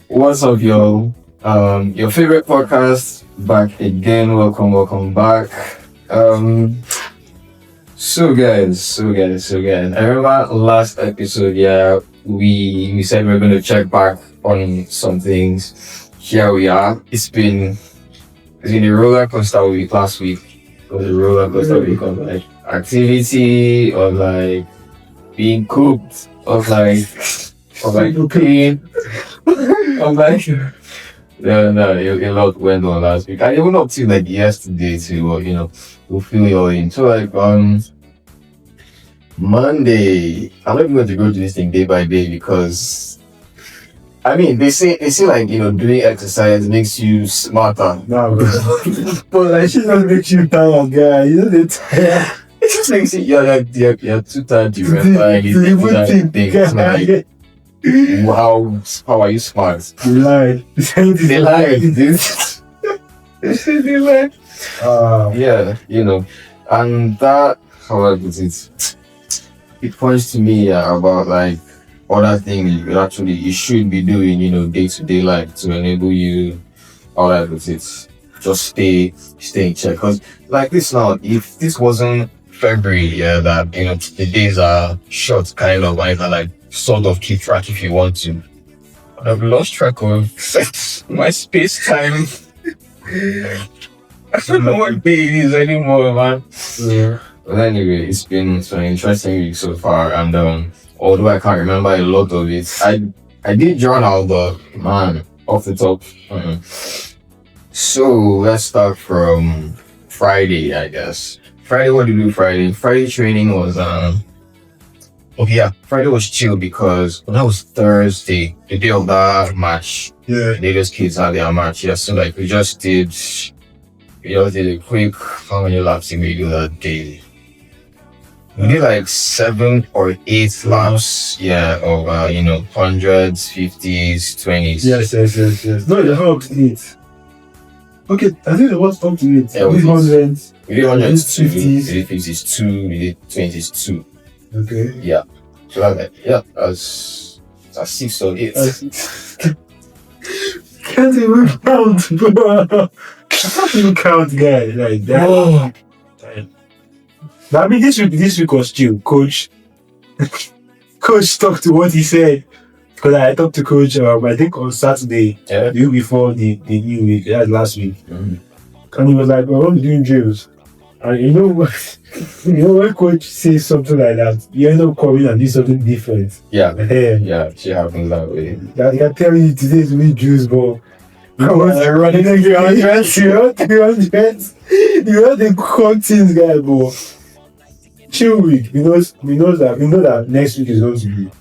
What's up, yo? Your favorite podcast back again. Welcome back. Um, so guys. I remember last episode. Yeah, we said we are going to check back on some things. Here we are. It's been a roller coaster week last week. It was a roller coaster week of like activity, of like being cooked, of like pain, of like no, a lot went on last week. I even up to like yesterday too, but we'll fill you all in. So like Monday, I'm not even going to go through this thing day by day because I mean they say like doing exercise makes you smarter. Nah, bro. But like, she just makes you tired, guy. You know, they tired. It just makes you you're too tired to remember anything. Things like how are you smart? They lie. They lied. They lied. Yeah, and that, how I put it, it points to me about like other things you should be doing, day to day life to enable you, how I put it, just stay in check. Because like this now, if this wasn't February, that the days are short, kind of, I can like sort of keep track if you want to. I've lost track of my space time. I don't know what day it is anymore, man. Yeah. But anyway, it's been an interesting week so far, and although I can't remember a lot of it, I did journal, but man, off the top. So let's start from Friday, I guess. Friday, what did you do Friday? Friday training was Friday was chill because that was Thursday, the day of that match. Yeah. The Lagos kids had their match. Yeah, so like we just did a quick, how many laps did we do that day? We did like 7 or 8 laps, of hundreds, 50s, 20s. Yes. No, they're not up to 8. Okay, I think it was up to 8. Yeah, we did hundreds. We did hundreds 2, 50s. we did 50s 2, we did 20s 2. Okay. Yeah. So that's 6 or 8. Can't even count, bro. Can't even count, guys. Like that. Oh. But I mean, this week was chill. Coach talked to what he said. Because I talked to Coach, I think on Saturday, the week before the new week, last week. And he was like, "Well, what are we doing drills?" And you know what? When Coach says something like that, you end up coming and do something different. Yeah, she happens that way. I can tell you today's week drills, but I was running 300. 300. You know the cock things, guys, but chill week. We know that next week is going to be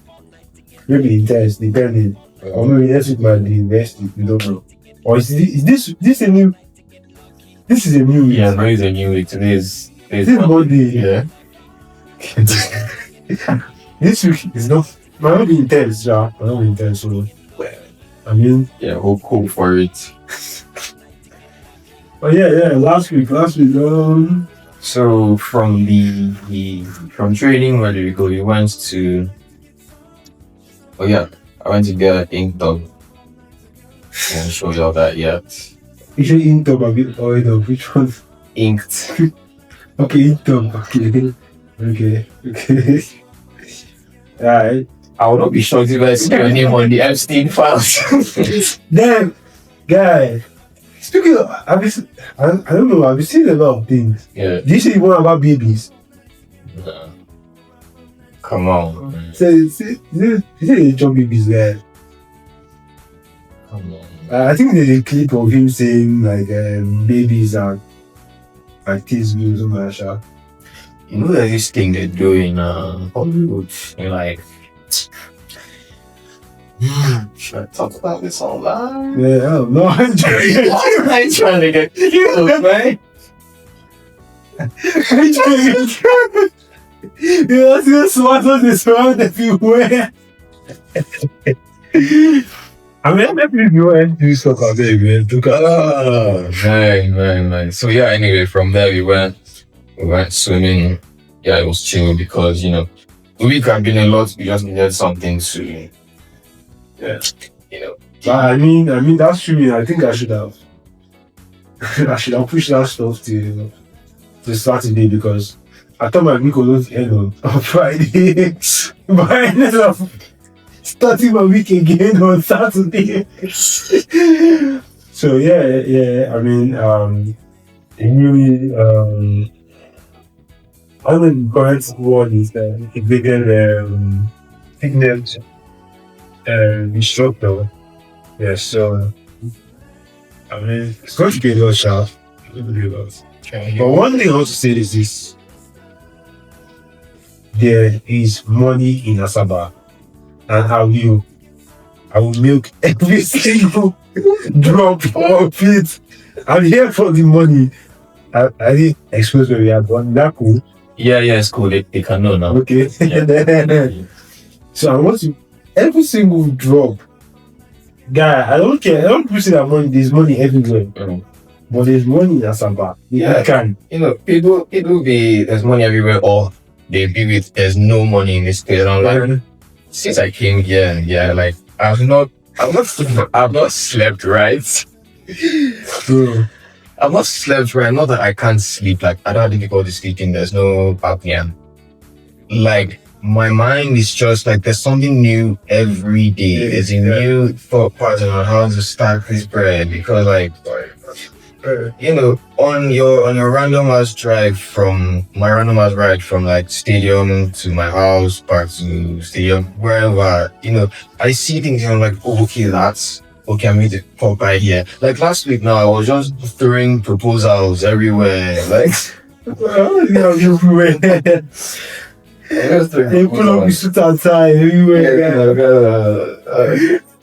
maybe intense, depending. Or maybe next week might be next week, we don't know. Or is this a new? This is a new week. Yeah, no, it's a new week. Today's Monday. Yeah. This week is not. Might not be intense, yeah. Might not be intense, so. I mean. Yeah, hope for it. But yeah. Last week. So from from training, where did we go? We went to. Oh yeah, I went to get inked up. I won't show you all that yet. You should inked up a bit oil up. Which one? Inked. Okay, inked up. Okay. Alright. I will not be shocked if I see your name on the Epstein files. Damn, guy. Speaking of, I don't know. I've seen a lot of things. Yeah. Do you see one about babies? No. Come on. Say they jump babies there. Come on. I think there's a clip of him saying like babies are like kids do something like that. You know there's this thing they do in Hollywood. You're like, should I talk about this online? Yeah, I don't know. I'm trying to get killed, man. You know, see smart on the surround everywhere. I mean, maybe if you want to do soccer, baby, man. So yeah, anyway, from there we went swimming. Yeah, it was chill because the week had been a lot. We just needed something to you know. But I mean that's true. I think I should have I should have pushed that stuff to Saturday because I thought my week was going to end on Friday. But I ended up starting my week again on Saturday. So yeah. I mean, really, I mean, current one is the vegan fitness instructor. Yeah, so I mean, it's going to be a lot sharp. It's going to be a lot. But one thing I want to say is this: there is money in Asaba, and I will milk every single drop of it. I'm here for the money. I didn't expose where we are, but that cool. Yeah, it's cool. They can know now. Okay. Yeah. So I want to every single drop. Guy, I don't care. I don't say that money. There's money everywhere, but there's money in Asaba. Yeah. You can. You know, people be there's money everywhere, or they be with there's no money in this place. And I'm like, since I came here, like I've not slept right. Bro. I've not slept right. Not that I can't sleep. Like I don't have difficulty sleeping. There's no apnea. Like my mind is just like there's something new every day. There's a new thought pattern on how to stack this bread because like you know on your random ass drive from my random ass ride from like stadium to my house back to stadium wherever you know I see things and I'm like oh, okay I'm going to pop by here. Like last week now I was just throwing proposals everywhere like everywhere. They pull up with suit and tie everywhere.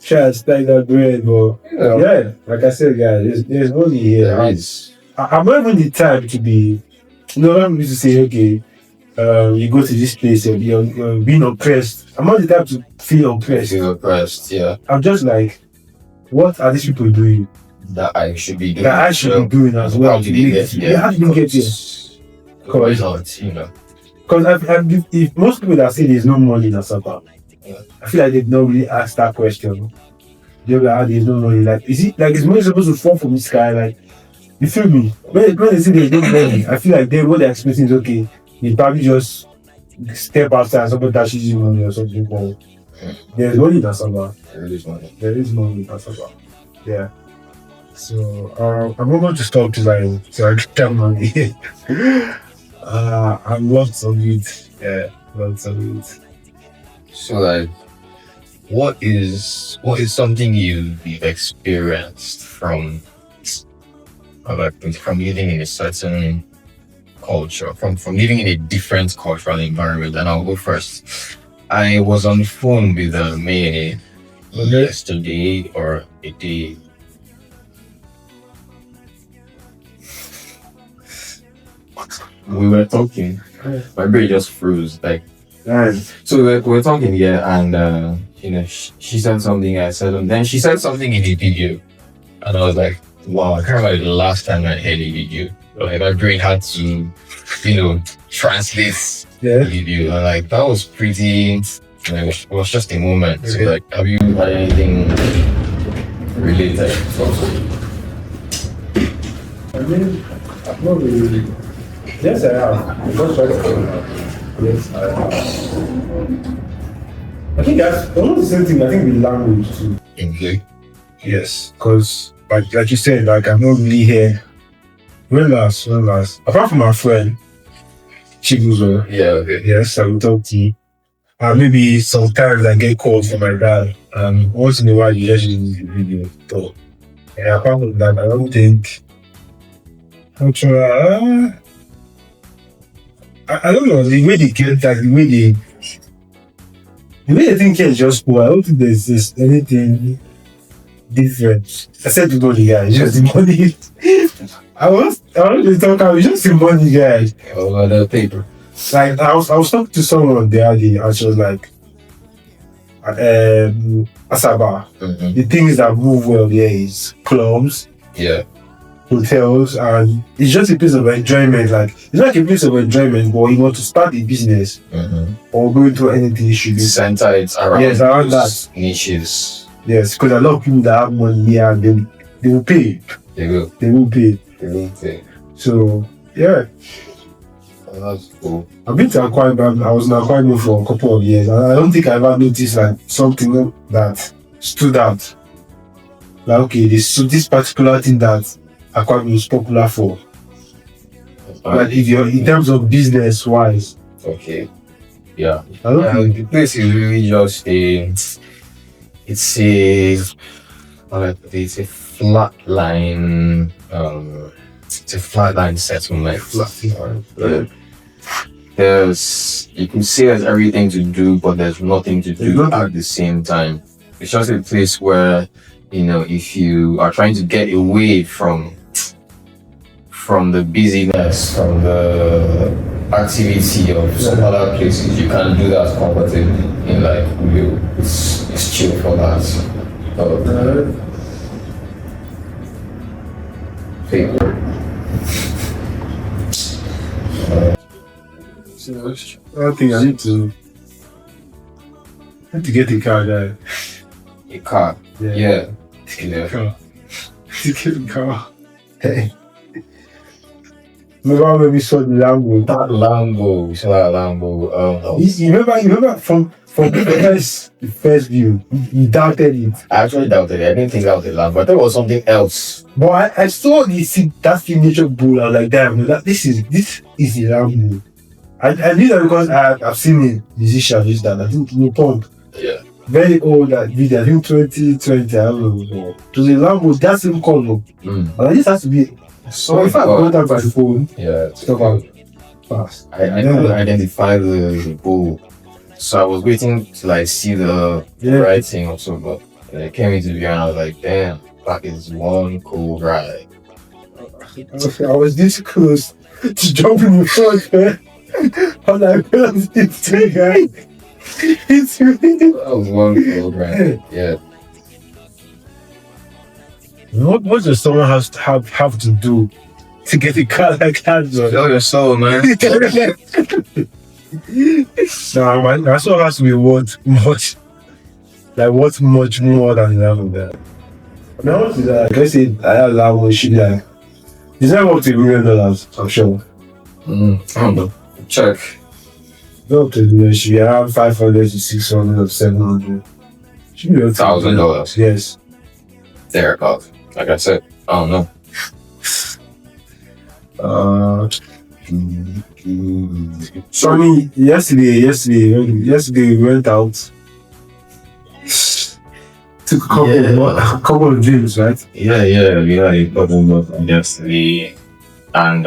Try to stack that bread, but yeah, like I said, guys, there's money here. There is. I'm not even the type to be. No, I'm used to say, okay, you go to this place and you're being oppressed. I'm not the type to feel oppressed. Yeah. I'm just like, what are these people doing? That I should be doing. That I should be doing as well. How did they get here? Yeah, how did they get here? Because you know. Because if most people that say there's no money in Asaba, I feel like they've not really asked that question. They're like, there's no money. Like, is it like is money supposed to fall from the sky? Like, you feel me? When they say there's no money, I feel like what they're expecting is okay. They probably just step outside and somebody dashes you money or something. But there's money in Asaba. There is money in Asaba. Yeah. So I'm not going to stop till I get money. I'm lots of it. Yeah, lots of it. So like what is something you've experienced from living in a certain culture, from living in a different cultural environment? And I'll go first. I was on the phone with May yesterday or a day. We were talking. My brain just froze. Like, so we're talking here, and you know, she said something. I said, and then she said something in the video, and I was like, wow, I can't remember the last time I heard a video. Like, my brain had to, you know, translate the video, and like that was pretty. It was just a moment. So, like, have you had anything related? I mean, I've not really. Yes, I have. Yes, I have. I think that's almost the same thing. I think with language too. Okay. Yes, because like you said, like I'm not really here. When last. Apart from my friend, Chibuzo. Yeah. Okay. Yes, I will talk to you. Maybe sometimes I get calls from my dad. Once in a while, you just use the video. So, yeah, apart from that, I don't think. Actually, I don't know, the way they get that, the way they think is just poor. I don't think there's anything different. I said the money, guys, just the money. I want to talk about just the money, guys. Over the paper. Like I was talking to someone the other day, and she was like, Asaba, the things that move well there is clubs. Yeah. Hotels, and it's just a place of enjoyment. Like it's not like a place of enjoyment, but you want to start a business or go into anything, you should be center it around around that niches. Yes, because a lot of people that have money here, they will pay. They will. They will pay. They will pay. So yeah, Oh, that's cool. I've been to Akwa Ibom. I was in Akwa Ibom for a couple of years, and I don't think I ever noticed like something that stood out. Like okay, this particular thing that Akwa Ibom is popular for. But if you're in terms of business wise, Okay. Yeah. I don't think The place is really just it's a it's a flat line it's a flatline settlement. There's you can say there's everything to do, but there's nothing to do at the same time. It's just a place where, if you are trying to get away from the busyness, from the activity of some other places, you can do that comfortably in like it's chill for that. People. I think I need to get a car there. A car. Yeah. Car. To get a car. Hey. Remember when we saw the Lambo? That Lambo. We saw that Lambo. You remember from the first view, you doubted it. I actually doubted it. I didn't think that was a Lambo. I thought it was something else. But I saw that signature bull. I was like, damn, this is a Lambo. I knew that because I've seen a musician use that. I think no punk. Yeah. Very old that video. I think 2020. I don't know. To the Lambo, that same color. But this has to be. So if I go down by the phone, yeah, stop out fast. I couldn't identify the bull, so I was waiting to like see the writing or so, but when it came into view and I was like, damn, that is one cool ride. I was this close to jumping in front, man. I'm like, it's too guy. It's really. That was one cool ride. Yeah. What does someone have to do to get a car like that? Sell your soul, man. Nah, man, that soul has to be worth much more than that. Now, let's say I have that one shit like, is that worth $1 million? I'm sure. I don't know. Check. Not $1 million, should be around 500 to 600 or 700. Should be $1,000. Yes. Thereabouts. Like I said, I don't know. So I mean, yesterday we went out. Took a couple of drinks, right? Yeah, we had a couple of yesterday. And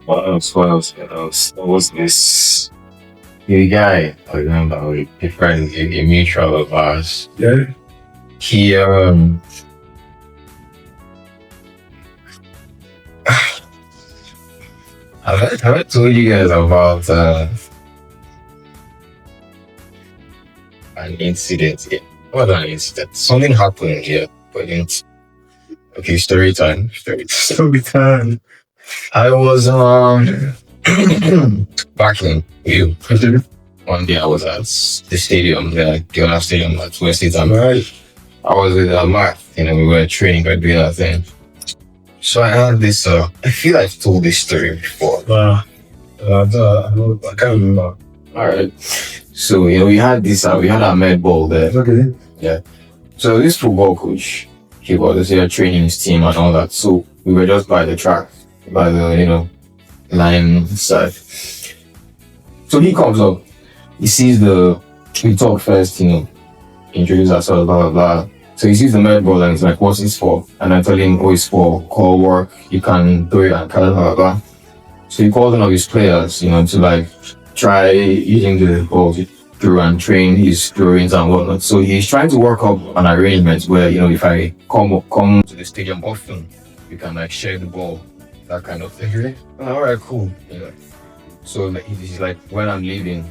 what else? What was this? The guy, I remember, a friend, a mutual of ours. Yeah. He have I told you guys about an incident? Yeah. What an incident? Something happened here, but it's okay. Story time. Story time. I was back in you. One day I was at the stadium, the other stadium at West Ham. Right. I was with Mark, we were training, we were doing our thing. So I had this, I feel I've told this story before. I can't remember. Alright. So, we had this, we had our med ball there. Okay. Yeah. So this football coach, he was there training his team and all that. So we were just by the track, by the, line side. So he comes up, he sees we talk first, introduce ourselves, blah, blah, blah. So he sees the med ball and he's like, what's this for? And I tell him, it's for call work, you can do it and blah, blah, blah. So he calls one of his players, to like try using the ball through and train his throw-ins and whatnot. So he's trying to work up an arrangement where, if I come to the stadium often, we can like share the ball, that kind of thing. Alright, cool. So like, he's like, when I'm leaving,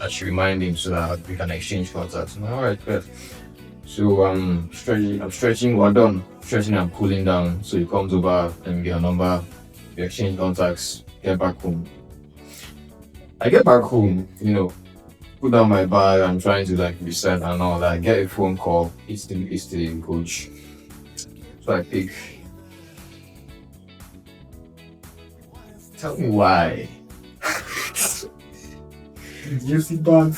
I should remind him so that we can exchange contacts. Alright, good. So I'm stretching, we're done. Stretching and cooling down. So he comes over and we get a number, we exchange contacts, get back home. I get back home, put down my bag. I'm trying to like reset and all that. I get a phone call. It's the coach. So I pick. Tell me why. Juicy band.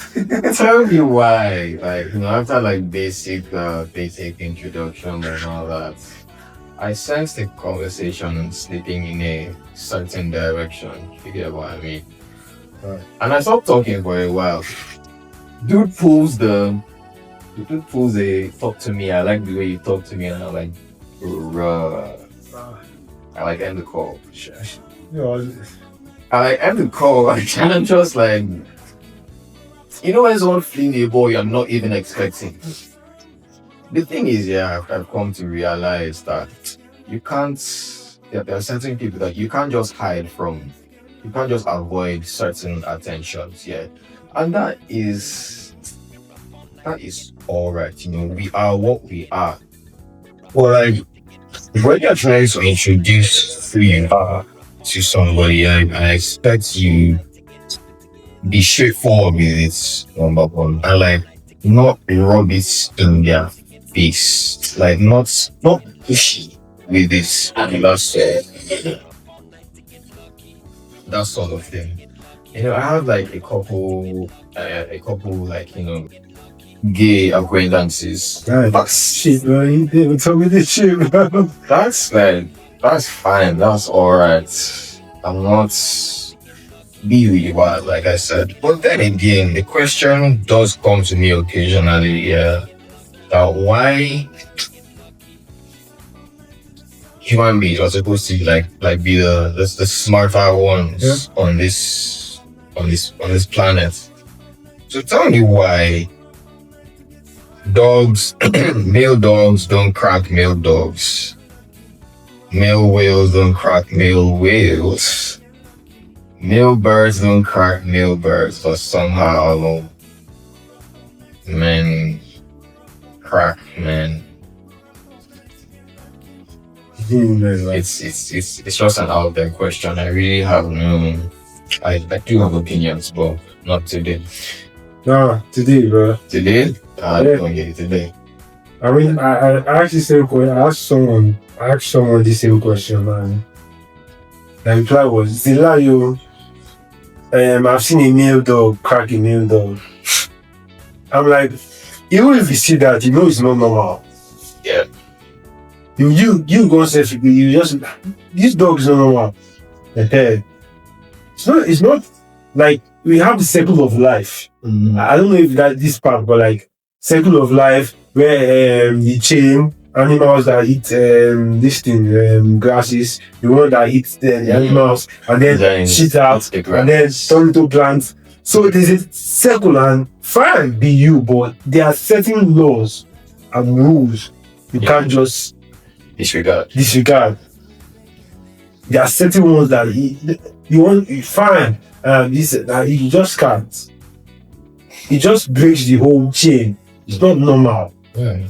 Tell me why. Like after like basic introduction and all that, I sensed the conversation slipping in a certain direction. You get what I mean? Right. And I stopped talking for a while. Dude pulls a talk to me. I like the way you talk to me, and I'm like, bruh. I like end the call. I like end the call. I can't just like, when someone fling a ball you're not even expecting. The thing is, I've come to realize that you can't. There are certain people that you can't just hide from. You can't just avoid certain attentions, and that is all right. We are what we are. Well, like when you're trying to introduce who you are to somebody, I expect you be straightforward with it, number one, and like not rub it in their face, like not pushy with this. That sort of thing. I have like a couple like gay acquaintances. That's shit, man. You didn't tell me this shit, man. That's fine. That's alright. I'm not be wild, like I said. But then again, the question does come to me occasionally, that why human beings are supposed to like be the smarter ones on this planet. So tell me why dogs, male dogs don't crack male dogs. Male whales don't crack male whales. Male birds don't crack male birds, but somehow men crack men. It's just an out there question. I really have no. I do have opinions, but not today. Nah, today, bro. Today? I don't get it today. I mean, I actually said, I asked someone the same question, man. The reply was, Zilayo, I've seen a male dog crack a male dog. I'm like, even if you see that, it's not normal. Yeah. You go and say, you just, this dog is not normal. It's not like we have the cycle of life. Mm-hmm. I don't know if that this part, but like cycle of life where you chain animals that eat this thing, grasses, the one that eats the animals, and then shit out, and then turn into plants. So there's a circle, and fine be you, but there are certain laws and rules you can't just disregard. There are certain ones that you find, you just can't. It just breaks the whole chain. It's not normal. Yeah.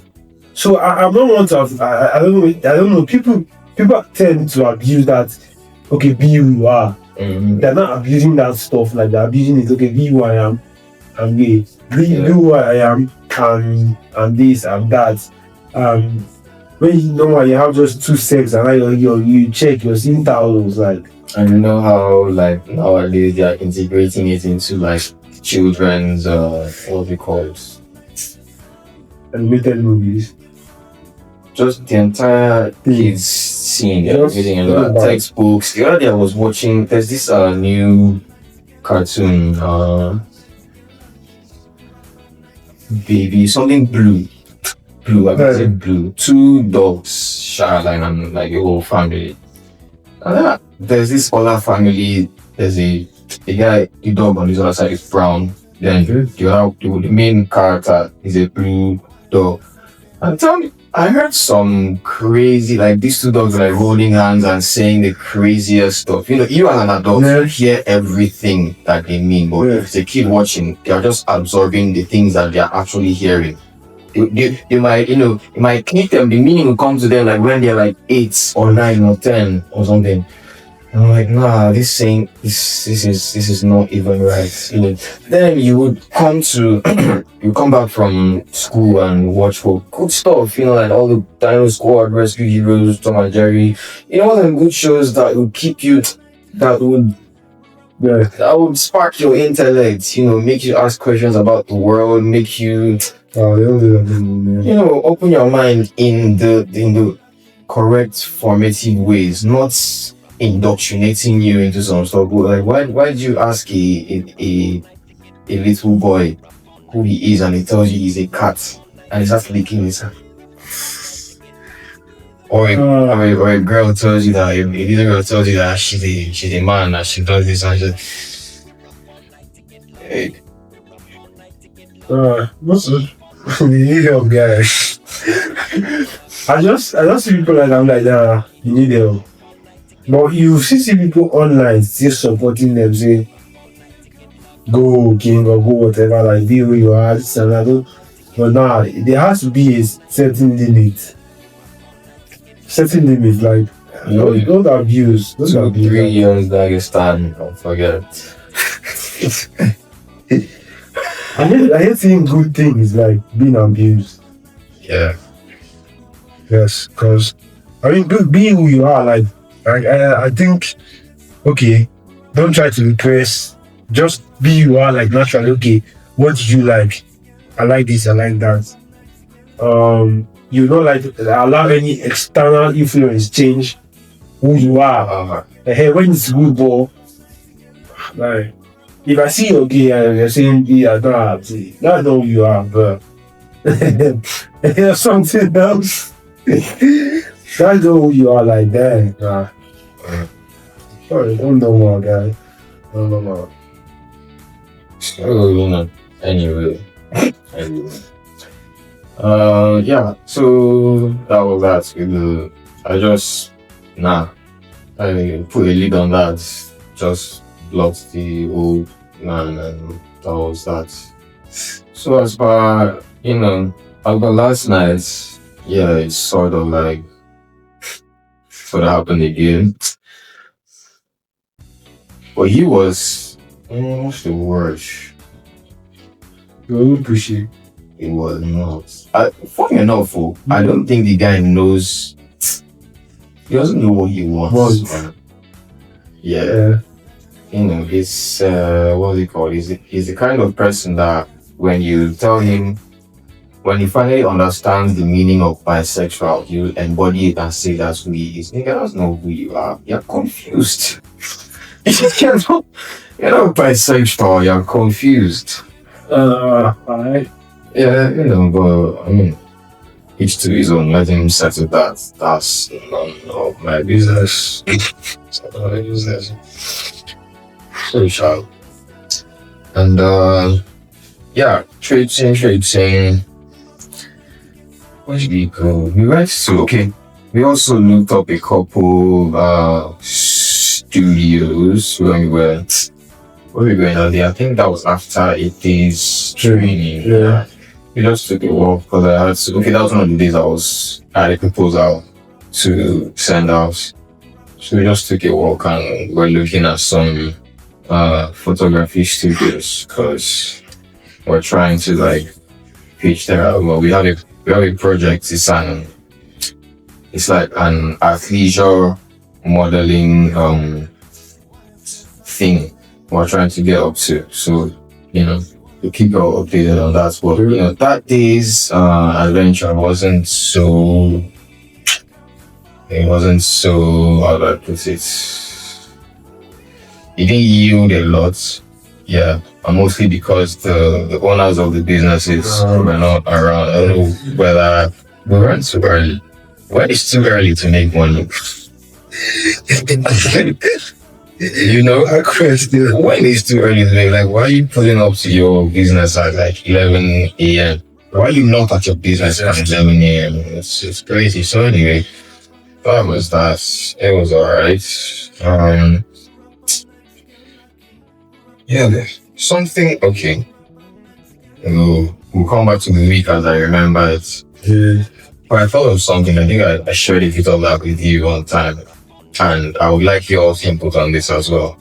So I'm not one to. I don't know. People tend to abuse that. Okay, be who you are. Mm-hmm. They're not abusing that stuff like they're abusing it. Okay, be who I am. I'm gay. Be who I am. And this and that. When you have just two sex and you check your skin towels like. And you know how like nowadays they are integrating it into like children's what's it called? Animated movies. Just the entire kids scene, everything, textbooks. The other day I was watching. There's this new cartoon, baby something blue. I think blue. Two dogs, Charlotte and like a whole family. And then there's this other family. There's a guy, the dog on his other side is brown. Then the main character is a blue dog. And tell me, I heard some crazy, like these two dogs like holding hands and saying the craziest stuff. You as an adult hear everything that they mean, but if it's a kid watching, they are just absorbing the things that they are actually hearing. They might, it might click them. The meaning will come to them like when they're like 8 or 9 or 10 or something. I'm like, nah, this is not even right. Then you would come to you come back from school and watch for good stuff, like all the Dino Squad, Rescue Heroes, Tom and Jerry, all them good shows that would keep you, that would Yeah. that would spark your intellect, make you ask questions about the world, make you Oh, they don't do that anymore, man. open your mind in the correct formative ways, not indoctrinating you into some stuff. But like, why did you ask a little boy who he is, and he tells you he's a cat, and he starts licking his hand? Or a girl tells you that, a little girl tells you that she's a man, that she does this, and What's it? You need help, guys. I just see people like I'm like, nah, you need help. But you see people online still supporting them, say, go king or go whatever, like be who you are, this and that. But now there has to be a certain limit. Like don't abuse. Don't abuse. 3 years Dagestan, don't forget. I hate seeing good things like being abused. Yeah. Yes, because I mean, be who you are. Like I think, okay, don't try to impress. Just be who you are, like naturally. Okay, what did you like? I like this. I like that. You don't like allow any external influence change who you are. Hey, when it's good, ball, like if I see you're gay and you're saying, yeah, I don't have to, that's not who you are, but there's something else. That's not who you are, like that. Sorry, don't know more, guys. Don't know more. So, anyway. Yeah, so that was that. I put a lid on that, just blocked the old man, and that was that. So as per last night, yeah, it's sort of happened again. But he was, what's the word? You're pushy. It was not. Funny enough, I don't think the guy knows. He doesn't know what he wants. Yeah. He's what's it called? He's the kind of person that when you tell him, when he finally understands the meaning of bisexual, he'll embody it and say that's who he is. Nigga, that's not who you are. You're confused. you're not bisexual. You're confused. Alright. Yeah, but I mean, each to his own. Let him settle that. That's none of my business. It's none of my business. So sharp. And yeah, trading. Where did we go? We went to, okay. We also looked up a couple studios when we went. Where we going on there? I think that was after 8 days training. Yeah. We just took a walk because I had to. Okay, that was one of the days I had a proposal to send out. So we just took a walk and we're looking at some photography studios because we're trying to pitch there. Well, we have a project. It's like an athleisure modeling thing we're trying to get up to. So to keep you all updated on that. But that day's adventure wasn't so. It wasn't so. How do I put it? It didn't yield a lot. Yeah, and mostly because the owners of the businesses were not around. I don't know whether we weren't too early. When it's too early to make money. I question when it's too early to make, why are you pulling up to your business at 11 a.m.? Why are you not at your business at 11 a.m.? It's crazy. So anyway, that was that. It was alright. Yeah, something okay. We'll come back to the week as I remember it. Yeah. But I thought of something. I think I shared it with you one time. and I would like your input on this as well.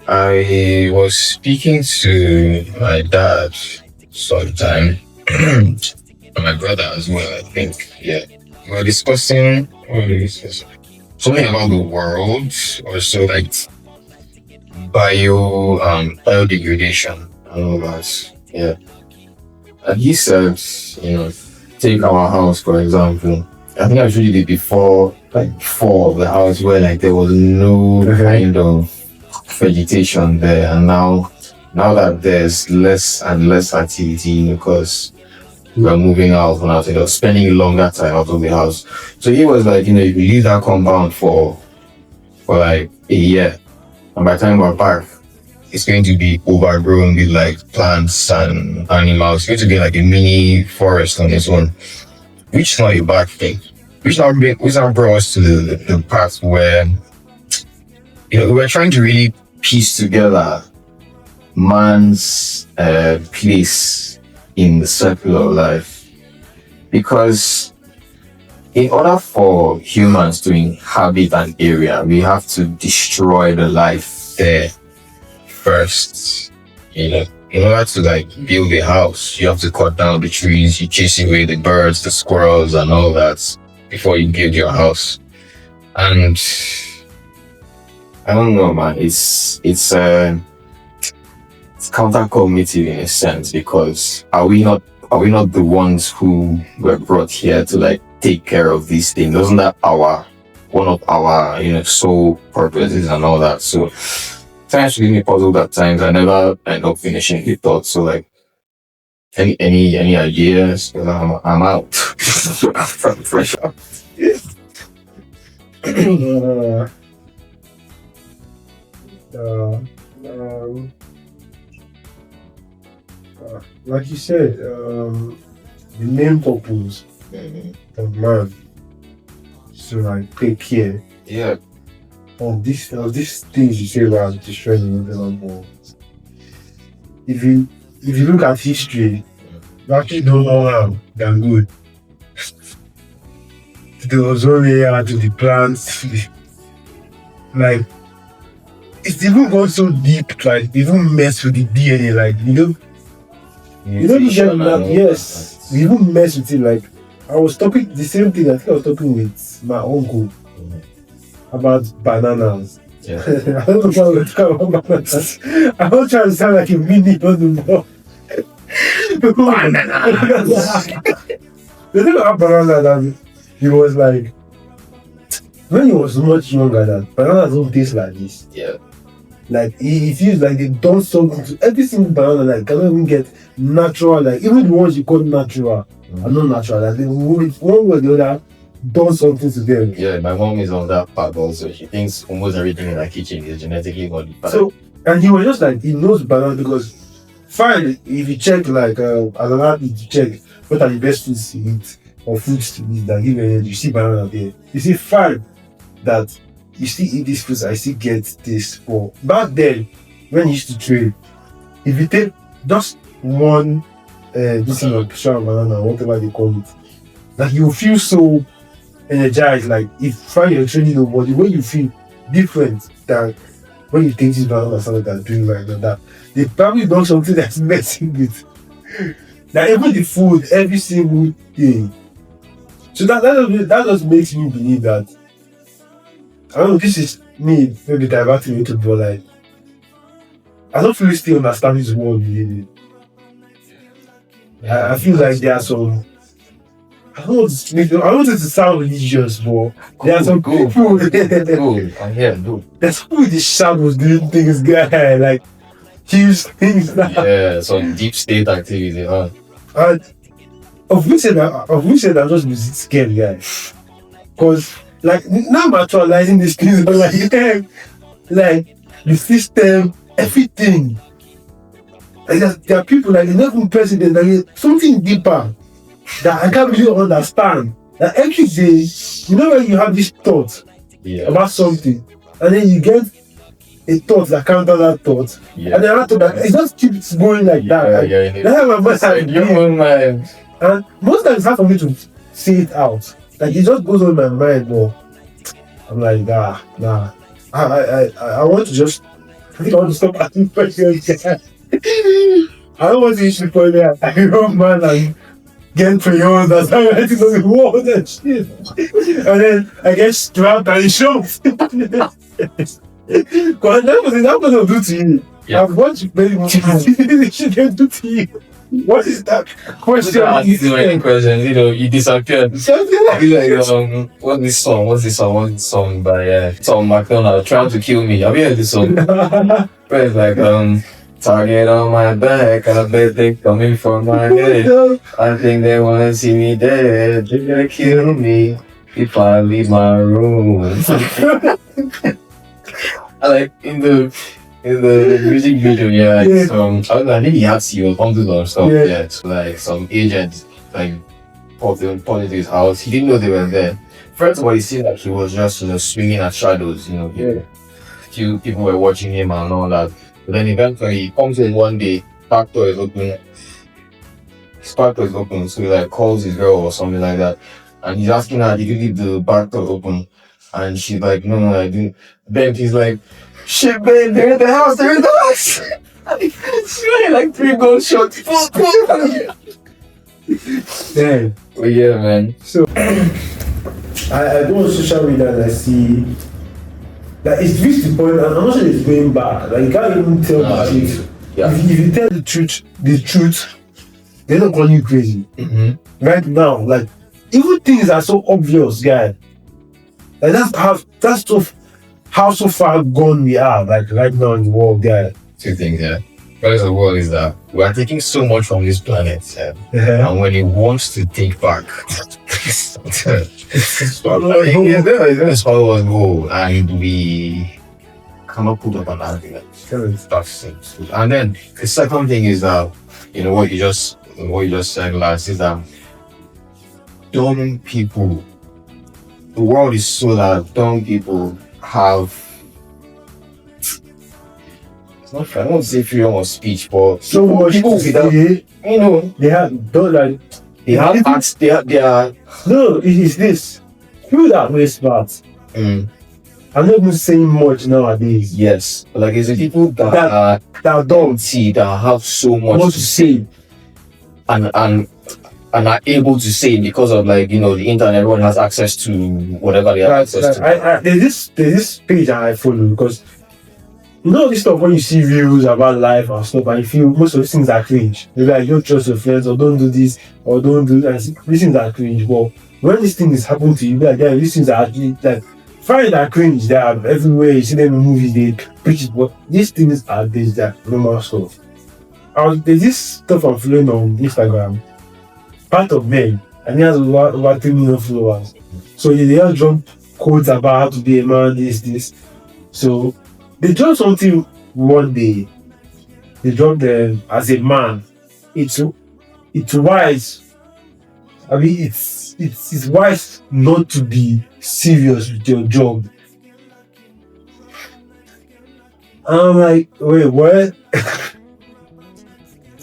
I was speaking to my dad sometime, and my brother as well, I think. Yeah. We were discussing, something about the world, or so, like biodegradation and all that. Yeah. And he said, take our house for example. I think I showed you the before of the house where like there was no kind of vegetation there, and now that there's less and less activity because we're moving out now, so spending a longer time out of the house. So he was like, if you leave that compound for like a year, and by the time we're back, it's going to be overgrown with like plants and animals. It's going to be like a mini forest on its own, which is not a bad thing. Which now brought us to the part where we're trying to really piece together man's place in the circle of life, because in order for humans to inhabit an area, we have to destroy the life there first. In order to like build a house, you have to cut down the trees, you chase away the birds, the squirrels, and all that before you build your house. And I don't know, man. It's counter-cognitive in a sense, because are we not the ones who were brought here to like take care of these things? Wasn't that one of our sole purposes and all that? So it's actually me puzzled at times. I never end up finishing the thought. So like any ideas? Because I'm out. I'm fresh out. Like you said, the main purpose of man is to like take care of these things you say about destroying the environment. If you look at history, you actually don't know how than good. To the ozone layer, to the plants, like it's even gone so deep, like even mess with the DNA, like you don't get that. Yes, we even mess with it. Like I was talking the same thing. I think I was talking with my uncle about bananas. Yeah. I don't know why we're talking about bananas. I'm not trying to sound like a mini banana. Bananas. The thing about bananas that he was like, when he was much younger, that bananas don't taste like this. Yeah. Like he feels like they done something to every single banana, like cannot even get natural, like even the ones you call natural are not natural. Like they one way or the other done something to them. Yeah, my mom is on that part also. She thinks almost everything in her kitchen is genetically modified. So, and he was just like, he knows banana because fine, if you check like as an athlete, you check what are the best foods to eat or foods to eat that give energy, you see banana there. You see fine that you still eat these foods, I still get this. For back then, when you used to train, if you take just one this thing of banana, whatever they call it, like you feel so energized. Like if you're training your body, when you feel different than when you take this banana or something that's doing like that, they probably done something that's messing with. Like even the food, every single thing. So that just makes me believe that. I don't know, this is me maybe diverting into, but like I don't really still understand this world really. I feel like there are some, I don't want it to sound religious, but there are some people there's people with the shadows doing things, guy, like huge things now. Yeah, some deep state activity, huh? And of which said I'm just be scared, guy. Cause like now I'm actualizing these things, but like the system, everything. Like there are people like the never president, like something deeper that I can't really understand. That every day, when you have this thought about something, and then you get a thought that counter that thought, and then another thought that it just keeps going like that. That's how my mind. And most times it's hard for me to say it out. Like it just goes on in my mind, but I'm like, nah. I want to just. I think I want to stop asking questions. I don't want to issue for that. I don't man like get crayons that's how I think on the wall and shit. And then I get strapped and it shows. Because that was do to you. Yeah. I've watched many movies. She can do to you. What is that question? Ask you any questions, you disappeared. Be like, what's this song by Tom McDonald, Trying to Kill Me? Have you heard this song? Where it's like, target on my back, I bet they coming for my head. I think they wanna see me dead. They're gonna kill me if I leave my room. I like in the music video, I think he had CEOs bundles or stuff, so like some agents like popped into his house. He didn't know they were there. First of all, he seemed like he was just swinging at shadows, few people were watching him and all that. But then eventually he comes in one day, back door is open. His back door is open, so he like calls his girl or something like that. And he's asking her, did you leave the back door open? And she's like, no, I didn't. Then he's like, shit, babe, they're in the house. And she's like 3 gunshots. Damn. But yeah, man. So, I go on social media and I see that it's reached the point, and I'm not sure it's going back. Like, you can't even tell the truth. Yeah. If you tell the truth, they're not calling you crazy. Mm-hmm. Right now, like, even things are so obvious, guy. Like, that's how so far gone we are, like, right now in the world, guy. 2 things, yeah. First of all is that we are taking so much from this planet, and when it wants to take back, it's all was go, and we cannot put up an argument. That's it. And then the second thing is that what you just said last is that dumb people. The world is so that dumb people have. I don't want to say freedom of speech, but so much people without, they have don't like they have acts, they are no, it is this. People that way smart. I'm not even saying much nowadays. yes, but like it's the people that are dumb, that have so much to say, and are able to say because of the internet. Everyone has access to whatever they have access to. There's this page I follow because. This stuff when you see reviews about life and stuff, and you feel most of these things are cringe. Maybe like, don't trust your friends, or don't do this, or don't do that. These things are cringe. But when this thing is happening to you, like, these things are actually like fine and cringe. They are everywhere. You see them in movies, they preach it. But these things are normal stuff. There's this stuff I'm following on Instagram. Part of men, and he has over 3 million followers. So they just drop quotes about how to be a man, this. So they dropped something one day. They dropped them as a man. It's wise. I mean, it's wise not to be serious with your job. I'm like, wait, what?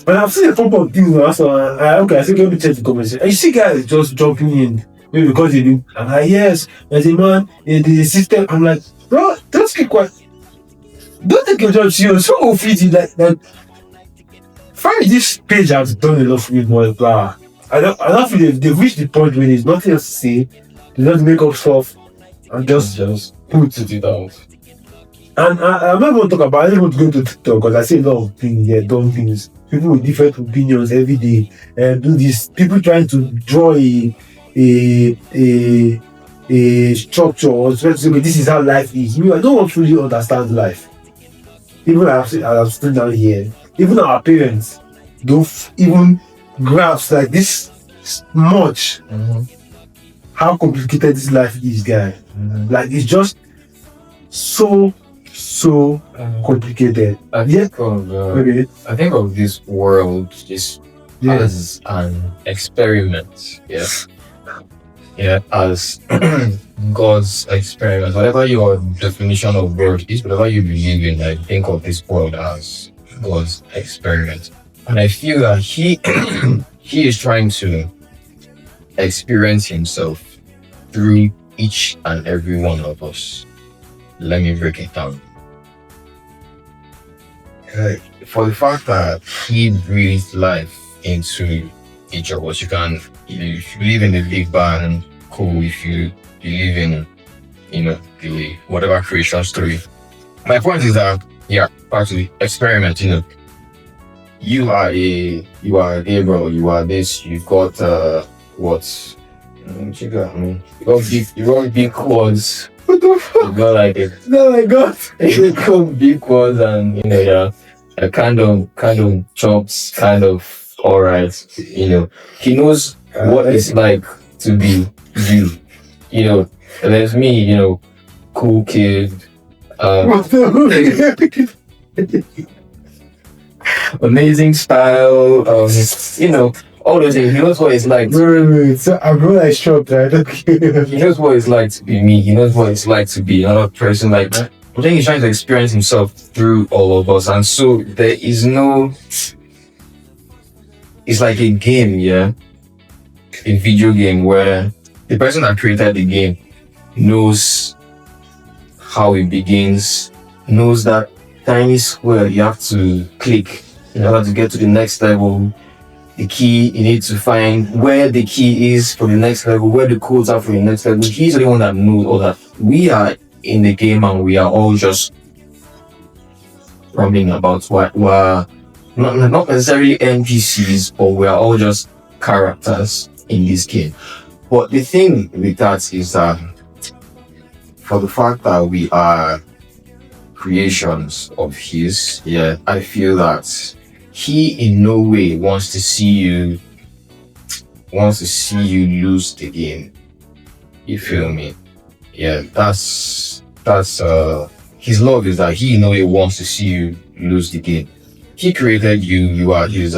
And I've seen a couple of things now, so I said, let me check the comments. And you see guys just jumping in, maybe because they do. I'm like, yes, as a man, there's a system. I'm like, bro, just keep quiet. Don't take your job serious. So will feed you like find this page has done a lot for me, more blah. I don't feel they've reached the point where there's nothing else to say. They just make up stuff and just put it out. And I'm not going to talk about. I don't want to go to TikTok because I see a lot of things there, dumb things. People with different opinions every day and do this. People trying to draw a structure or say, this is how life is. I don't want to really understand life. Even I've stood down here, even our parents don't even grasp like this much how complicated this life is, guy. Like it's just so complicated. I think of this world just as an experiment. As God's experiment. Whatever your definition of God is, whatever you believe in, I think of this world as God's experiment. And I feel that he is trying to experience himself through each and every one of us. Let me break it down. For the fact that he breathed life into each of us, if you believe in the Big Bang, cool. If you believe in, the whatever creation story. My point is that, back to the experiment, you are Gabriel, you are this, you've got what? You got big quads. What the fuck? You got like it. No, my God. You got big quads, and kind of chops, kind of alright. He knows what it's like to be you. And there's me, cool kid. What the Amazing style. All those things. He knows what it's like. Wait. So I'm really shocked, right? He knows what it's like to be me. He knows what it's like to be another person like that. But then he's trying to experience himself through all of us. And so there is no... It's like a game, a video game where the person that created the game knows how it begins, knows that tiny square you have to click in order to get to the next level. The key, you need to find where the key is for the next level, where the codes are for the next level. He's the one that knows all that. We are in the game and we are all just rambling about what we're not necessarily NPCs, but we are all just characters in this game. But the thing with that is that for the fact that we are creations of his, I feel that he in no way wants to see you lose the game. You feel me? That's his love is that he in no way wants to see you lose the game. He created you, you are his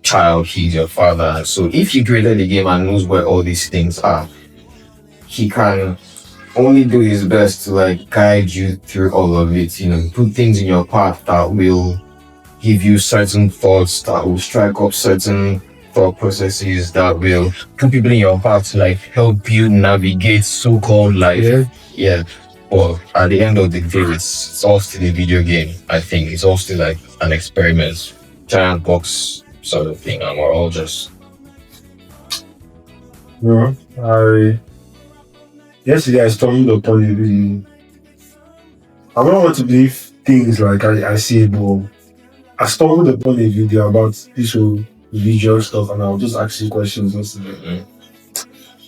child, he's your father. So if he created the game and knows where all these things are, he can only do his best to guide you through all of it, put things in your path that will give you certain thoughts, that will strike up certain thought processes, that will put people in your path to help you navigate so-called life. But at the end of the day, it's all still a video game. I think it's all still an experiment, giant box sort of thing, and we're all just... Yesterday I stumbled upon a video. I don't want to believe things like I see it, but I stumbled upon a video about this whole visual stuff, and I'll just ask you questions.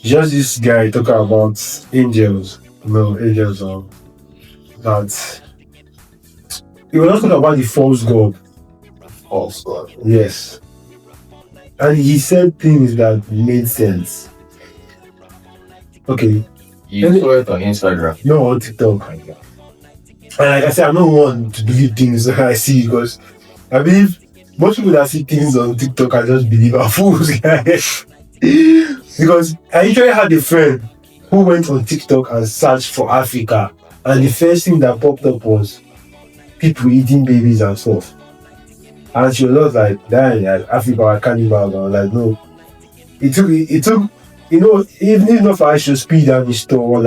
Just this guy talking about angels. That he was not talking about the false god. False god. Yes. And he said things that made sense. Okay. You saw it on Instagram? No, on TikTok. And like I said, I'm not one to believe things that I see, because I believe most people that see things on TikTok I just believe are fools, guys. Because I usually had a friend who went on TikTok and searched for Africa, and the first thing that popped up was people eating babies and stuff. And she was like, "Damn, Africa are cannibals." I was like, no. It took, even if not for I should speed down the store, a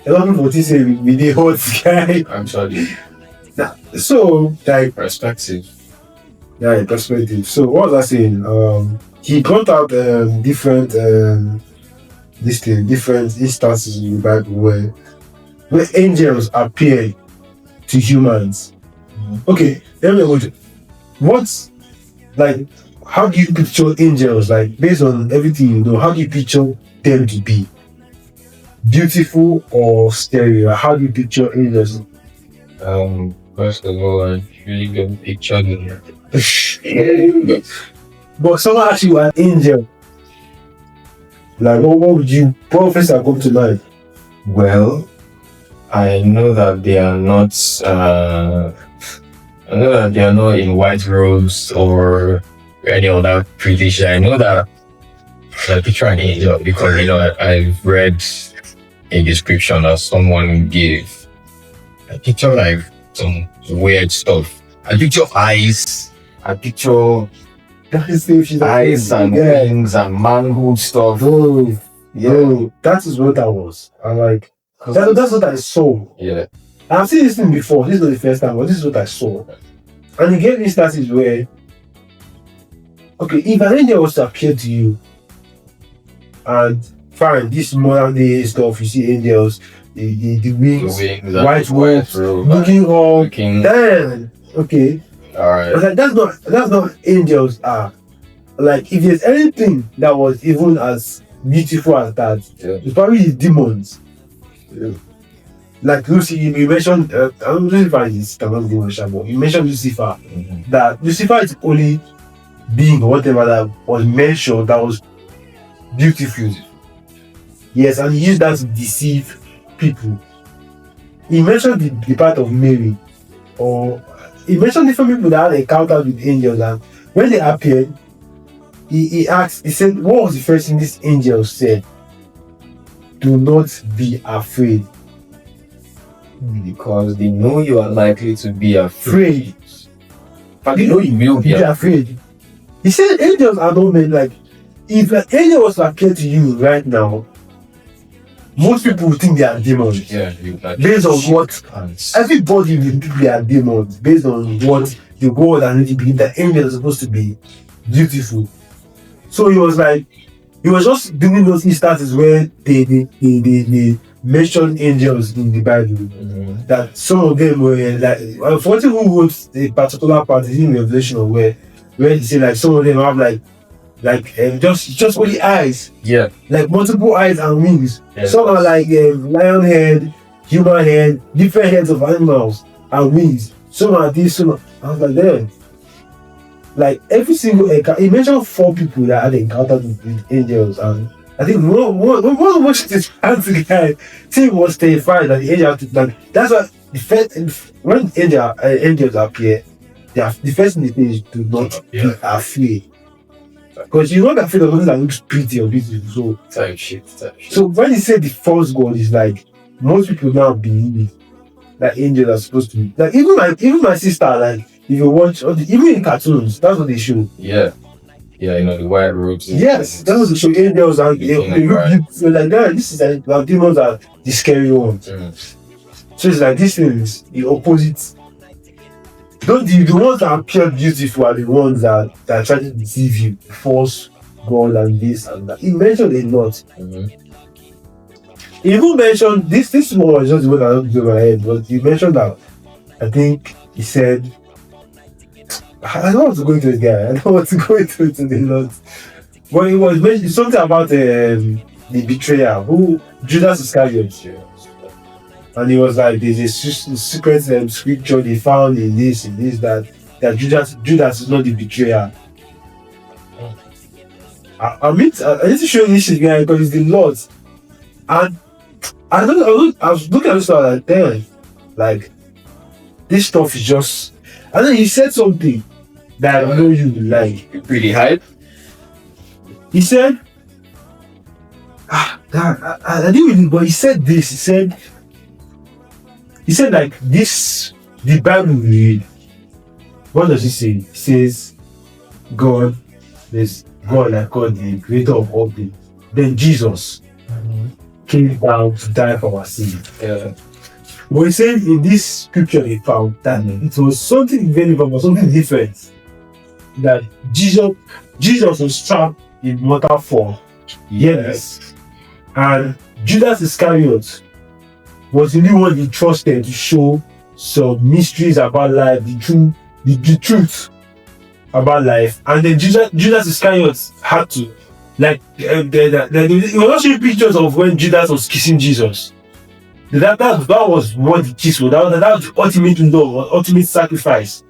lot of people say we did hot guy. Actually. So, perspective. Yeah, perspective. So what was I saying? He brought out different instances in the Bible where angels appear to humans. Okay, let me go to what's how do you picture angels? Based on everything you know, how do you picture them to be? Beautiful or scary? How do you picture angels? First of all, I really don't picture them. But someone asked you an angel. What would you first come to mind? Well, I know that they are not in white robes or any other pretty shit. I know that I picture an angel because I've read a description that someone gave. I picture some weird stuff. I picture eyes. I picture eyes and wings and manhood stuff. Yo, that is what that was. I'm like, that's what I saw. Yeah. I've seen this thing before. This is not the first time, but this is what I saw. And it gave instances where, okay, if an angel was to appear to you, and fine, this modern day stuff, you see angels, the wings, white wolves, looking all, damn, okay. Alright. Like, that's not angels are. Like, if there's anything that was even as beautiful as that, it's probably demons. Yeah. Like Lucy, you mentioned, Lucifer is cannot be mentioned, but you mentioned Lucifer. That Lucifer is only being or whatever that was mentioned that was beautiful. Yes, and he used that to deceive people. He mentioned the part of Mary, or he mentioned different people that had encounters with angels, and when they appeared, he said, what was the first thing this angel said? Do not be afraid. Because they know you are likely to be afraid. But they know you will be afraid. He said angels are not meant, like, if an angel was to appear to you right now, most people would think they are demons. Yeah, based on what everybody will think they are demons, based on what the world and the believe that angels are supposed to be beautiful. So he was just doing those instances where they mentioned angels in the Bible. That some of them were like, for who wrote a particular part in Revelation, where they say like some of them have just only eyes. Yeah. Like multiple eyes and wings. Yeah. Some are like lion head, human head, different heads of animals and wings. Some are this, some are. I was like, damn. Like every single encounter, he mentioned 4 people that had encountered with angels, and I think one of his answer guy Tim was terrified that the angel like that's why the first when angels appear, the first thing they say is do not be afraid. Because you're not afraid of something that looks pretty or beautiful. So type shit. So when he said the false god is like most people now believe that angels are supposed to be like even my sister, like if you watch even in cartoons, that's what they show. Yeah, you know the white robes. Yes, that's what they show. Angels are like that. This is like demons are the scary ones. So it's like these things, the opposite. The ones that appear beautiful are the ones that try to deceive you, false God and this and that. He mentioned a lot. He even mentioned this one was just the one I don't do my head, but he mentioned that I think he said I don't want to go into this guy, I don't want to go into it a lot. But it was mentioned something about the betrayer, who Judas Iscariot. And he was like, there's a secret scripture they found in this, that Judas is not the betrayer. I need to show you this shit guy because it's the Lord. And I was looking at this stuff like, damn, like this stuff is just. And then he said something that I know you like. Pretty hype. He said, I didn't really, but he said this. He said like this, the Bible we read. What does he say? He says, God, there's God like God, the creator of all things. Then Jesus came down to die for our sin. Yeah. But he said in this scripture he found that it was something very important, something different. That Jesus was trapped in mortal form. Yes. And Judas Iscariot was the only one he trusted to show some mysteries about life, the truth about life. And then Judas Iscariot had to, like, he was not showing pictures of when Judas was kissing Jesus. That was what the kiss was. That was the ultimate love, ultimate sacrifice,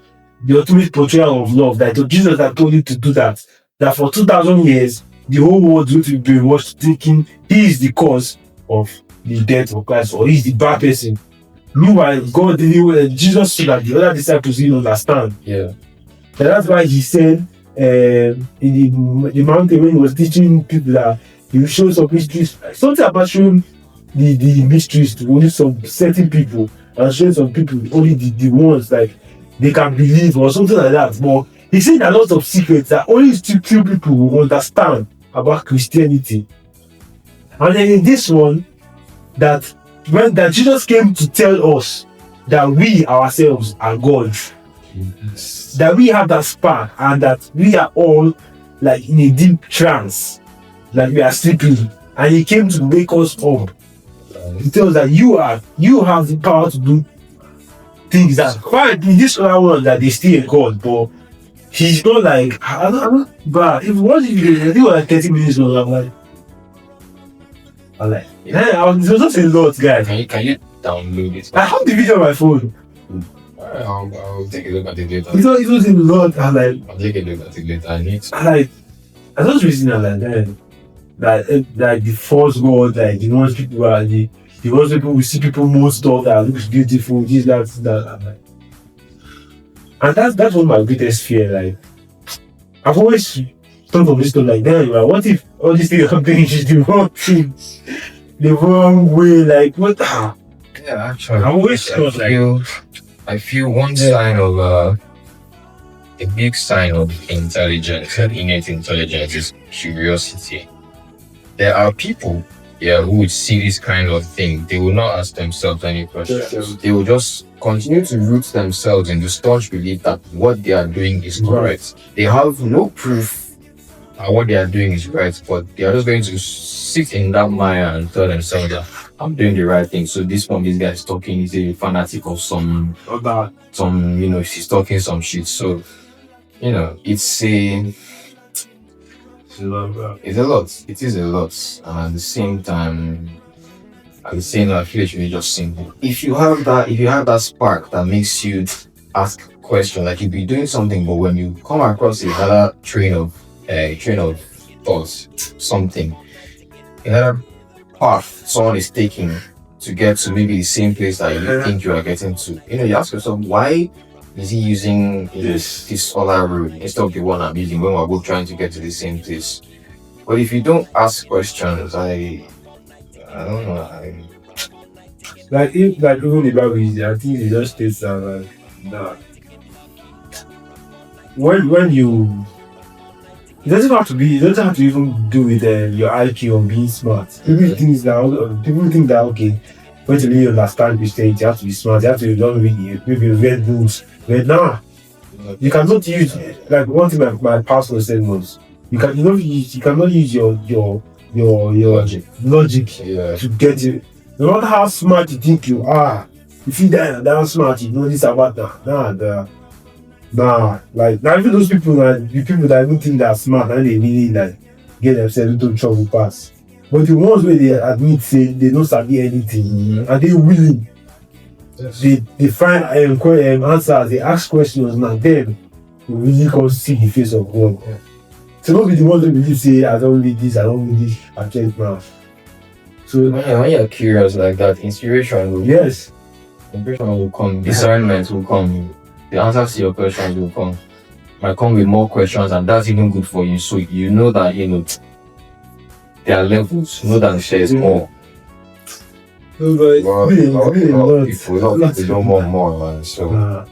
the ultimate portrayal of love. That Jesus had told him to do that. That for 2,000 years, the whole world would be brainwashed thinking he is the cause of the death of Christ, or he's the bad person. Meanwhile, God didn't. Jesus so that the other disciples didn't understand. Yeah. And that's why he said in the mountain when he was teaching people that he would show some mysteries, something about showing the mysteries to only some certain people, and showing some people only the ones like they can believe or something like that. But he said a lot of secrets that only few people will understand about Christianity. And then in this one, that when that Jesus came to tell us that we ourselves are gods, that we have that spark, and that we are all like in a deep trance, like we are sleeping, and he came to wake us up. He tells that you have the power to do things that fine in this other world that they still a god, but he's not like I don't but if what if I think it was like 30 minutes long, I'm like yeah, it was just a lot, guys. Can you download it? I have the video on my phone. I'll take a look at it later. It was a lot. I'll take a look at it later. I just reason like the false god, like the ones people are the ones people we see people most stuff that looks beautiful, this, that. I'm like, and that's one of my greatest fear. Like I've always thought of this stuff like damn, like, what if all these things I'm doing is the wrong thing, the wrong way, like what Yeah, actually, I always thought I feel one sign of a big sign of intelligence and innate intelligence is curiosity. There are people, who would see this kind of thing. They will not ask themselves any questions. Yes. They will just continue to root themselves in the staunch belief that what they are doing is correct. They have no proof that what they are doing is right, but they are just going to sit in that mire and tell themselves that I'm doing the right thing. So this guy is talking, he's a fanatic of some, she's talking some shit. So, it's a lot. It is a lot. And at the same time, I feel it should be just simple. If you have that spark that makes you ask questions, like you'll be doing something, but when you come across another train of thoughts, something, another path someone is taking to get to maybe the same place that you think you are getting to. You ask yourself, why is he using this other route instead of the one I'm using when we're both trying to get to the same place? But if you don't ask questions, I don't know. Like if like even the Bible is I think it just states that that when you it doesn't have to even do with your IQ or being smart. People think that okay, when to really understand Christianity, you have to be smart, you have to don't read maybe read books. But nah, you cannot use like one thing my pastor said was you cannot use your logic to get it. No matter how smart you think you are, if you that smart, you know this about that. Like not even those people that the people that even think they're smart and they really like get themselves into trouble pass. But the ones where they admit say they don't sabi anything and they willing. Yes. They find answers, they ask questions, and then we really come see the face of God. Yeah. So don't be the ones who believe say I don't read this, I can't math. So when you're curious like that, inspiration will come, discernment will come, the answers to your questions will come. Might come with more questions, and that's even good for you. So you know that there are levels, you know that there is more. A lot of people don't want more, man. So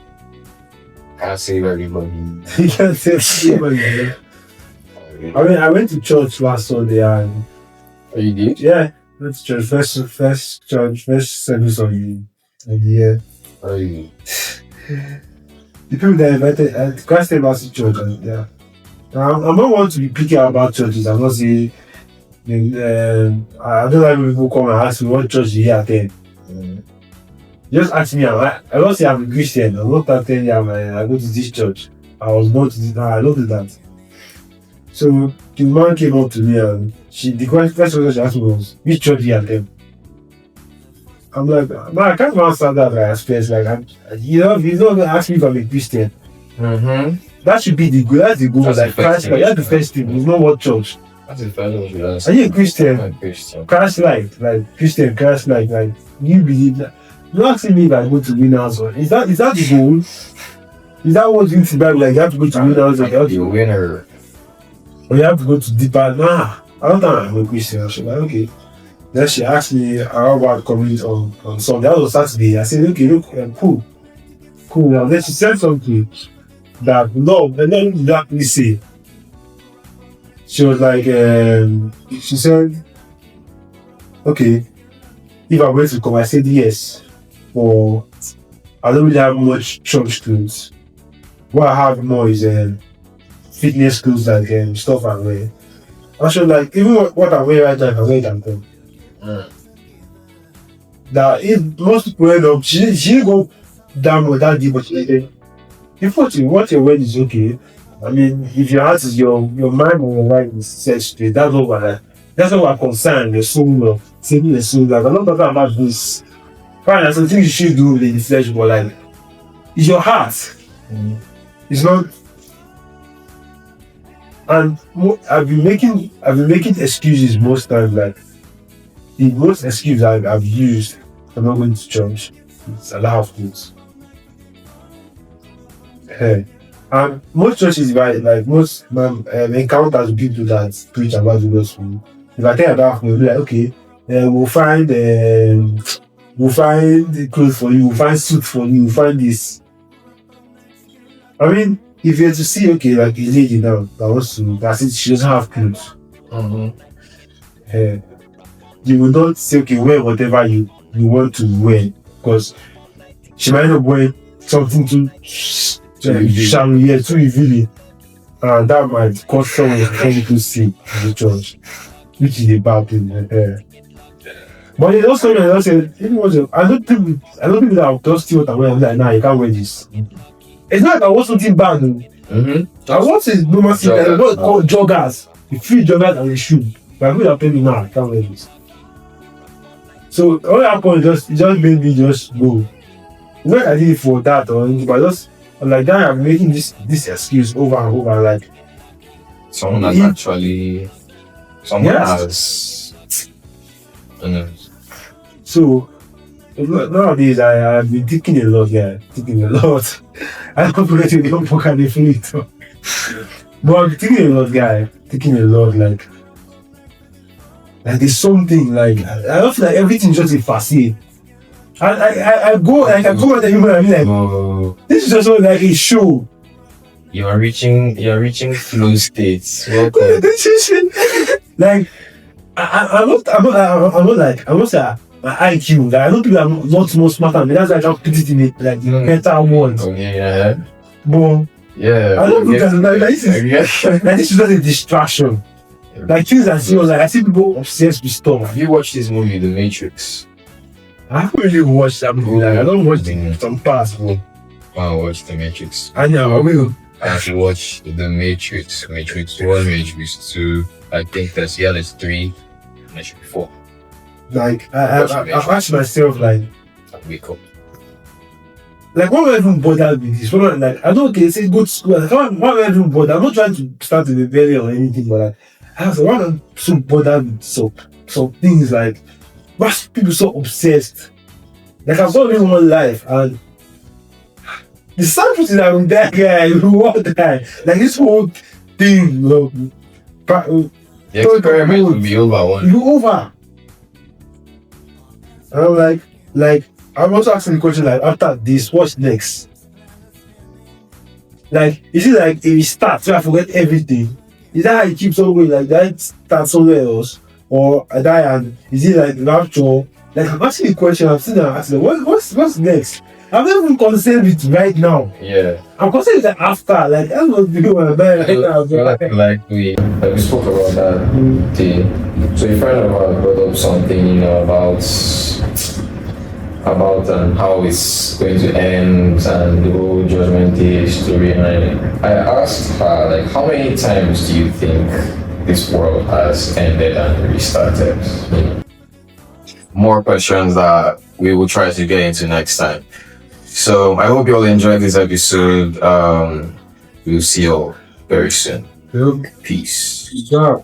can't save everybody. You can't save everybody. I went to church last Sunday and you did? Yeah, went to church first service of the year. The people that invited at Christ Embassy Church, I'm not want to be picky about churches. I'm not saying I don't like when people come and ask me what church you attend. Just ask me, I don't say I'm a Christian. I'm not telling you I go to this church. I was born to this. I don't do that. So the man came up to me and the first question she asked me was, which church do you attend? I'm like, man, I can't answer that like space. Like, he's not gonna ask me if I'm a Christian. That should be the goal. That's the goal. That's like Christ, that's the first thing. It's not what church. That's the first one. Are you a Christian? I'm a Christian. Christ-like, Christian, Christ-like, like you believe that. You're asking me if I go to winners or is that the goal? Is that what you think about? Like you have to go to winners or you winner? Or you have to go to deeper? Nah, I don't think I'm a Christian. She's like, okay. Then she asked me how about coming on Sunday. That was Saturday. I said, okay, look, cool. And then she said something that and then exactly say. She was like, she said, okay, if I were to come, I said yes. Or I don't really have much church clothes. What I have more is fitness clothes, like stuff I wear. Actually, like even what I wear right now, I can wear it and come. That if most people end up, she didn't go down with that deep, but if what you're wearing is okay. I mean, if your heart is your mind or your mind is set straight, that's what we're concerned, the soul of saving the soul. Like I'm not talking about this. Fine, there's some things you should do in the flesh, but like it's your heart. It's not. And I've been making excuses most times. Like the most excuse I've used for not going to church is a lot of things. And most churches, right, like most encounters people that preach about the gospel. If I tell you about, we'll be like, okay, we'll find the clothes for you, we'll find suit for you, we'll find this. I mean, if you're to see, okay, like a lady now that wants to, that says she doesn't have clothes, you will not say, okay, wear whatever you want to wear, because she might not wear something too revealing, and that might cause someone to see in the church, which is a bad thing. But it also, I don't think that I'll just see what I'm wearing. Like, nah, you can't wear this. It's not like I want something bad. I want a normal thing, like what called joggers. The free joggers and the shoe. But I'm going to tell me, nah, I can't wear this. So all that happened it just made me just go. It's not like I did it for that or anything, but just like that I'm making this excuse over and over, like someone has actually has. So nowadays I've been thinking a lot, I don't forget to don't poke at the fleet. But I'm thinking a lot, like there's something, like I don't feel like everything's just a facade. I go at the human and be like, this is just like a show. You are reaching flow states. Welcome. Like I'm not like my IQ. Like I know people are not more smarter than me. That's why I can put it in it like the better ones. Oh, yeah. But yeah, I don't look at it like this is just a distraction. Like things I see, I see people obsessed with stuff. Have you watched this movie, The Matrix? I haven't really watched that movie. Like I don't watch some parts, bro. I watched The Matrix. I know, I will. I have to watch The Matrix. Matrix 1, Matrix 2. I think there's 3. There should be 4. Like I've asked myself, like, wake up. Like why am I even bothered with this? Like I don't care, say go to school. Like, why am I even bothered? I'm not trying to start a rebellion or anything, but like I was like, why am I so bothered with some things? Like why are people so obsessed? Like I've got only one life, and the sad truth is that I'm that guy who won't die. Like this whole thing, the experiment will be over one. You over. And I'm like I'm also asking the question, like after this, what's next? Like is it like if it starts so I forget everything? Is that how it keeps on going? Like that starts somewhere else? Or I die and is it like rapture? Like I'm asking the question, I'm sitting there asking what's next? I'm not even concerned with right now. Yeah. I'm concerned with after. Like that's what we do when I die right now. Like we spoke about that day. So a friend of ours brought up something, about how it's going to end and the whole judgment day story, and I asked her, like, how many times do you think this world has ended and restarted? More questions that we will try to get into next time. So I hope you all enjoyed this episode. We'll see you all very soon. Yep. Peace. Yeah.